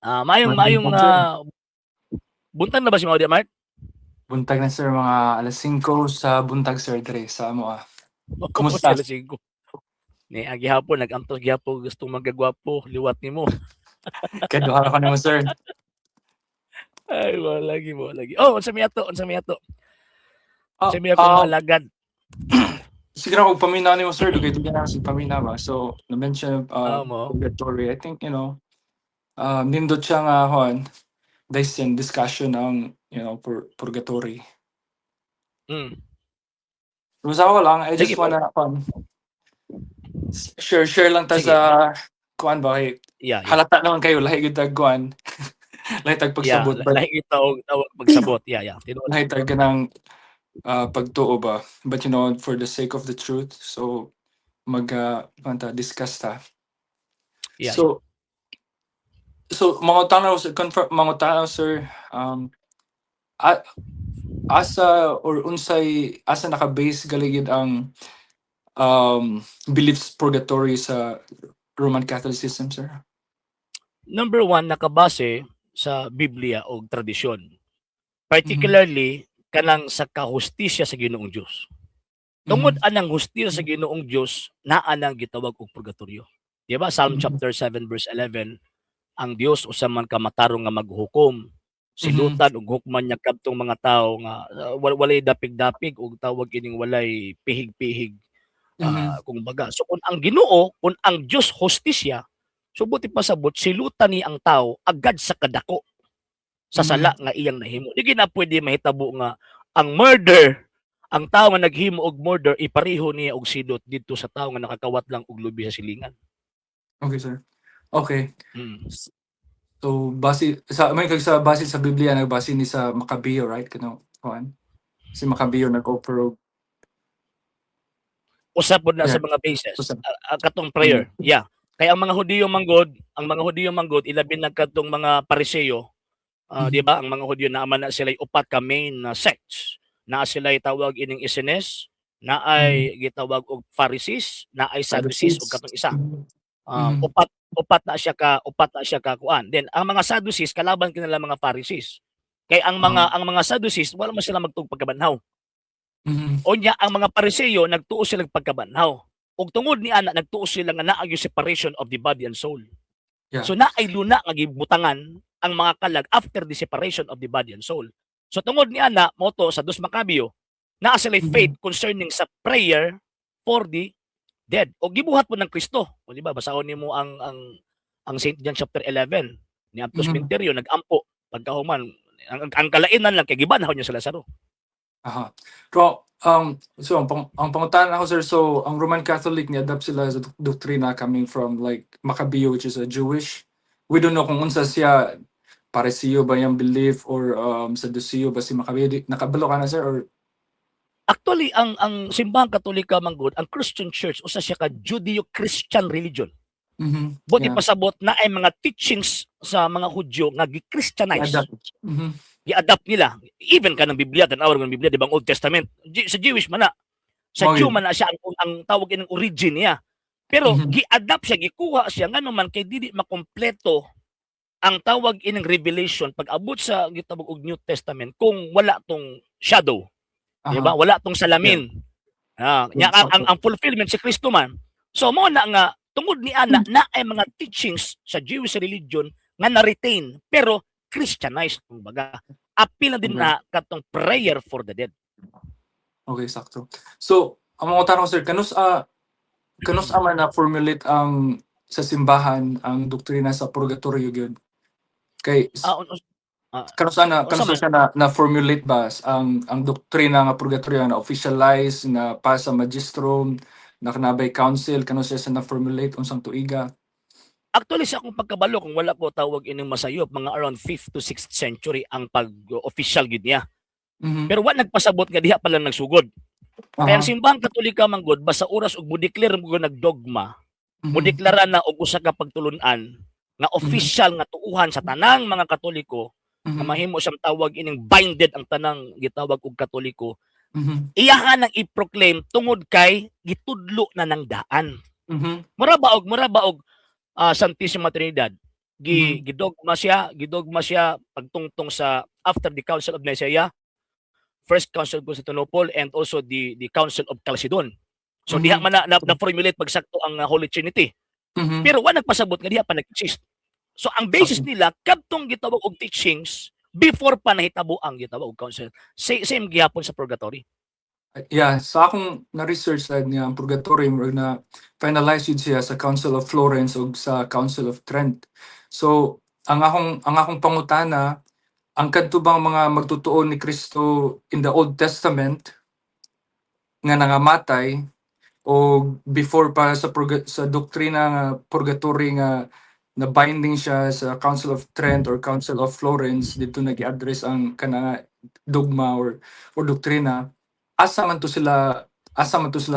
Mayong Sir. buntag na ba si Maudia Mark? Buntag na sir, mga alas 5 sa buntag sir Dre sa amo ah. Oo, Kumusta? sila siguro. Ni ang gihapon nag-antos gihapon gustong magagwapo liwat nimo. Kaduha ko nimo sir. Ay wala lagi mo lagi. Oh, unsa mi ato? Unsa mi ato? Ah, Unsa mi akong ah, mga alagad? siguro kung paminaw nimo sir, dugay dugay na sig paminaw ba. So, na-mention Mo. purgatory. I think, nindot siya nga hon, discussion ang, purgatory. Mm. Kumusta ko lang, I Sige just mo. wanna share lang ta sa Sige. kuan ba kay Yeah, yeah. halata naman kayo lahi gud tag kuan. Lahi tag Yeah, pagsabot but lahi kita og tawag magsabot. Yeah, yeah. Tinuod lahi ko. tag kanang pagtuo ba. But for the sake of the truth, so discuss ta. Yeah, yeah. So, mga tanaw sir, mga tanaw sir, a- asa or unsay asa naka-base galigid ang beliefs purgatory sa Roman Catholicism, sir? Number one, nakabase sa Biblia o tradisyon. Mhm. Particularly kanang sa kahustisya sa Ginoong Dios. Tungod Mhm. anang hustisya sa Ginoong Dios, naa nang gitawag og purgatorio. Di ba? Psalm Mhm. chapter 7 verse 11, ang Dios usa man ka matarong nga maghukom, Mhm. silutan ug hukman niya kadtong mga tawo nga walay dapig-dapig ug tawag ining walay pihig-pihig. Mhm. Kung baga, so kung ang Ginoo, kung ang Dios hustisya, so buti pasabot silutan ni ang tawo agad sa kadako sa Mhm. sala nga iyang nahimo. Di na pwede mahitabo nga ang murder, ang tawo nga naghimo og murder ipareho niya og sidot didto sa tawo nga nakakawat lang og lubi sa silingan. Okay, sir. Okay. Mm. So, base sa Biblia, nagbase ni sa Macabeo, right? Kuan. Si Macabeo nag-offer og Usab pod na yeah. sa mga bases, Usa. katong Mm. prayer. Yeah. Kaya ang mga Hudiyo manggod ilabi na kadtong mga Pariseo, di Mhm. ba? Ang mga Hudyo naman na sila upat ka main na sects. Na sila tawag ining Essenes, na Mhm. ay gitawag og Pharisees, na ay Sadducees ug Sadducees. katong isa. Mhm. Mhm. Upat upat na siya ka kuan. Then ang mga Sadducees kalaban kinala mga Pharisees. Kay Ah. ang mga Sadducees wala man sila magtugpagkabanhaw. Mhm. Unya ang mga Pariseo nagtuo sila pagkabanhaw. Ug tungod ni ana nagtuo sila nga naa yung separation of the body and soul. Yeah. So naay luna nga gibutangan ang mga kalag after the separation of the body and soul. So tungod ni ana moto sa Dos Macabeo, naa sila Mhm. faith concerning sa prayer for the dead. O gibuhat po ng Kristo. O di ba basahon nimo ang St. John chapter 11 ni Aptos Mhm. Minterio nag-ampo pagkahuman ang kalainan lang kay gibanhaw niya sa Lazaro. Aha. Pero, so ang pangutan ako sir, so ang Roman Catholic ni-adapt sila sa doktrina coming from like Macabeo, which is a Jewish. We don't know kung unsa siya, Paresio ba yung belief or Sadduceo ba si Macabeo. Nakabalo ka na sir or Actually ang simbahang Katolika manggod, ang Christian Church usa siya ka Judeo-Christian religion. mhm, Buti yeah, pasabot na ay mga teachings sa mga Hudyo nga gi-Christianize. i-adapt. Mhm, Gi-adapt nila. Even kanang Biblia, tan-awon ng Biblia, di ba, ang Old Testament. Sa Jewish man na. Sa mao Jew yun. man na siya ang tawag ng origin niya. Pero Mhm, gi-adapt siya, gikuha siya nga naman kay dili makompleto ang tawag ining revelation pag abot sa gitawag og New Testament kung wala tong shadow, di ba? aha, Wala tong yeah, salamin. Nya sakto. ang fulfillment si Kristo man. So mo na nga tungod ni ana na ay mga teachings sa Jewish religion nga na-retain pero Christianized kumbaga. Apil na din Okay, na katong prayer for the dead. okay, sakto. So, ang mga tanong sir, kanus man na formulate ang sa simbahan ang doktrina sa purgatorio gyud. Kay Ah, un, ah, Kano unsa man siya na formulate ba ang doktrina nga purgatorio na officialize na pa sa magistrum na kanabay council kano siya sa na formulate unsang tuiga. actually sa akong pagkabalo kung wala ko tawag ining masayop mga around 5th to 6th century ang pag-official gid niya. Mhm. Pero wa nagpasabot nga diha pa lang nagsugod. Kaya ang Aha. simbahang Katolika manggod basta oras og mo-declare mo nagdogma, Mhm. modeklara na og usa ka pagtulunan nga Mhm. official nga tuuhan sa tanang mga Katoliko nga Mhm. mahimo siyang tawag ining binded ang tanang gitawag og Katoliko, Mhm. iyahan nang i-proclaim tungod kay gitudlo na ng daan. Mhm. Mura ba og Santissima Trinidad, Mhm. gidogma siya pagtungtong sa after the Council of Nicaea, First Council of Constantinople, and also the Council of Chalcedon. So diha Mhm. man na-formulate pagsakto ang Holy Trinity. Mhm. Pero wa nagpasabot nga diha pa nag-exist. So ang basis Okay. nila kadtong gitawag og teachings before pa nahitabo ang gitawag og council. Same gihapon sa purgatory. Yeah, sa akong na-research sad niya ang purgatory murag na finalize yun siya sa Council of Florence ug sa Council of Trent. So ang akong pangutana, ang kadtubang mga magtutuon ni Kristo in the Old Testament nga nangamatay o before pa sa doktrina nga purgatory nga na binding siya sa Council of Trent or Council of Florence, dito nag-address ang kana dogma or doktrina. Asa man to sila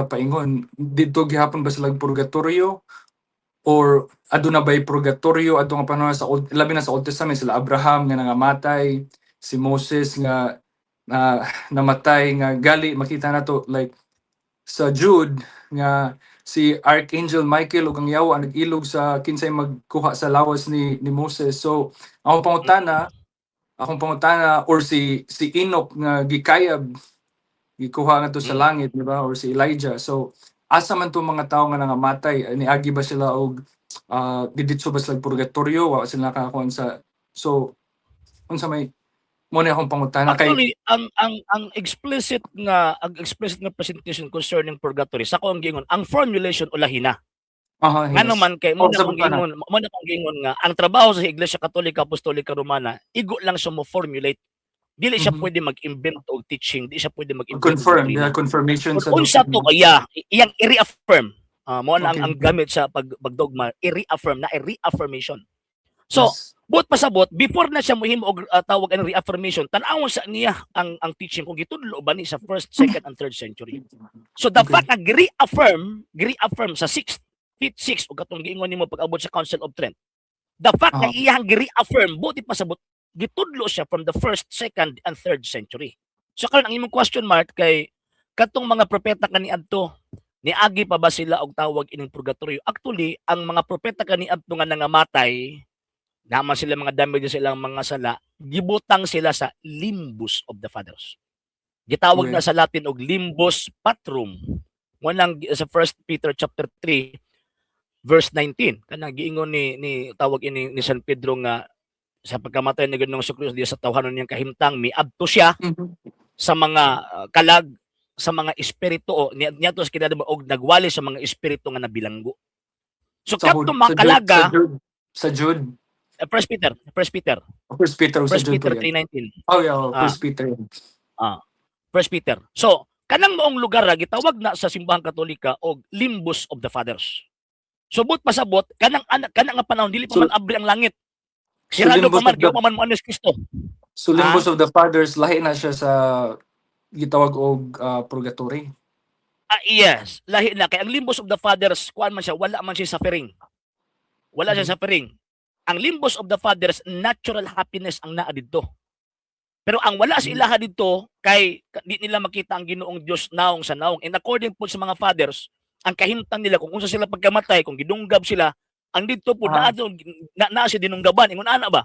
paingon, dito gihapon ba sila purgatorio or aduna ba'y purgatorio adto nga panahon sa labi na sa Old Testament, sila Abraham nga nangamatay, si Moses nga na namatay, nga gali makita nato like sa Jude nga si Archangel Michael ug ang Yawa nag-ilog sa kinsay magkuha sa lawas ni Moses. So akong pangutana or si Enoch nga gikayab gikuha nga to sa Mm. langit, di ba? Or si Elijah. So asa man to mga tao nga nangamatay, niagi ba sila og diditso ba sila purgatorio, wa sila nakakuan sa, so unsa may mo na akong pangutana kay Actually, ang explicit nga presentation concerning purgatory sa ko ang giingon, ang formulation ulahi na. Ngano yes. man kay Oh, sabot ka na. mo na kong giingon nga ang trabaho sa Iglesia Katolika Apostolika Romana igo lang siya mo formulate. Dili siya Mhm. pwede mag-invent og teaching, di siya pwede mag-invent og Confirm, yeah, doktrina. confirmation Kung sa unsa to doctrine. iyang i-reaffirm, mao na Okay. ang gamit sa pagdogma, i-reaffirm na reaffirmation. So, Yes. buot pasabot before na siya mohimo og tawag ang reaffirmation, tan-awon sa niya ang teaching kung gitudlo ba ni sa first, second, and third century. So the Okay. fact nga gi-reaffirm sa 6th, 5th, 6th ug katong giingon nimo pag-abot sa Council of Trent. The fact nga Uh, iyang gi-reaffirm buti pasabot gitudlo siya from the first, second, and third century. So karon ang imong question mark kay katong mga propeta kaniadto niagi pa ba sila og tawag ining purgatorio? Actually, ang mga propeta kaniadto nga nangamatay, naman sila mga damage sa ilang mga sala, gibutang sila sa limbus of the fathers. Gitawag okay. na sa Latin og limbus patrum. Nang sa 1 Peter chapter 3 verse 19 kanang giingon ni tawag ini ni San Pedro nga sa pagkamatay ni Ginoong Hesus diya sa tawhanon niyang kahimtang miadto siya Mhm. sa mga kalag sa mga espiritu o niadto sa kinadamo og nagwali sa mga espiritu nga nabilanggo. So Sa kadtong sa mga Jude, sa kalaga, Jude, sa Jude. First Peter, First Peter, First Peter o sa First Jude po Peter yan. 3:19. Oh yeah, oh, Ah, First Peter. ah, First Peter. So kanang maong lugar gitawag na sa simbahang Katolika og limbus of the fathers. Subot pasabot kanang nga panahon dili pa man So abri ang langit. so Sirado pa limbus man of the giwa pa man mo ni Kristo. so Ah, limbus of the fathers lahi na siya sa gitawag og purgatory. yes, lahi na kay ang limbus of the fathers kuan man siya wala man siya suffering. Wala siya Mhm. suffering. Ang limbus of the fathers natural happiness ang naa didto. Pero ang wala sa ilaha didto kay di nila makita ang Ginoong Dios naong sa naong. And according po sa mga fathers, ang kahimtang nila kung unsa sila pagkamatay, kung gidunggab sila, ang didto po Ah, naa siya dinunggaban ingon ana ba?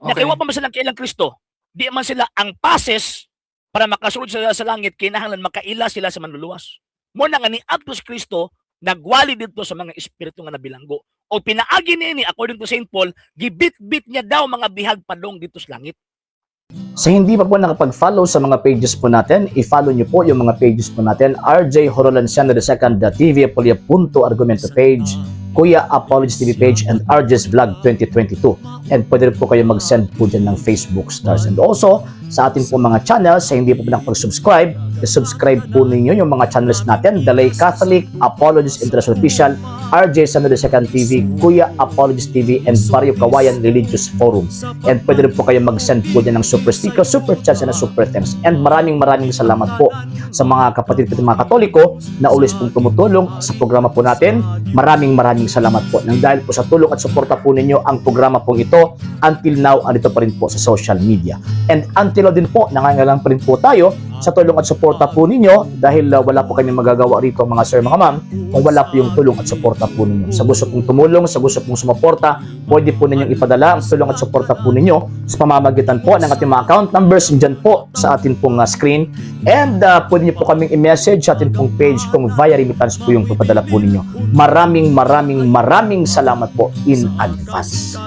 Na kay wa okay. pa man sila kailang Kristo. Di man sila ang passes para makasulod sila sa langit kinahanglan makaila sila sa manluluwas. Mo na nga ni Apostol Kristo nagwali dito sa mga espiritu nga nabilanggo. O pinaagi niya according to St. Paul, gibit-bit niya daw mga bihag padong dito sa langit. Sa hindi pa po nakapag-follow sa mga pages po natin, i-follow nyo po yung mga pages po natin, RJ Horolanciano II, TV Apolia Punto Argumento page, Kuya Apologist TV page, and RJ's Vlog 2022. And pwede rin po kayo mag-send po dyan ng Facebook stars. And also, sa ating po mga channels, sa hindi po nakapag-subscribe, subscribe po ninyo yung mga channels natin, The Lay Catholic, Apologist International Official, RJ Sano II TV, Kuya Apologist TV, and Barrio Kawayan Religious Forum. And pwede rin po kayo mag-send po dyan ng super sticker, super chats, and super thanks. And maraming salamat po sa mga kapatid ko mga Katoliko na always pong tumutulong sa programa po natin. Maraming salamat po. Nang dahil po sa tulong at suporta po ninyo, ang programa pong ito, until now, andito pa rin po sa social media. And until now din po, nangangailangan pa rin po tayo sa tulong at suporta po ninyo dahil wala po kami magagawa rito mga sir, mga ma'am kung wala po yung tulong at suporta po ninyo. Sa gusto pong tumulong, sa gusto pong sumuporta, pwede po ninyong ipadala ang tulong at suporta po ninyo sa pamamagitan po ng ating mga account numbers dyan po sa ating pong screen, and pwede niyo po kaming i-message sa ating pong page kung via remittance po yung papadala po ninyo. Maraming salamat po in advance.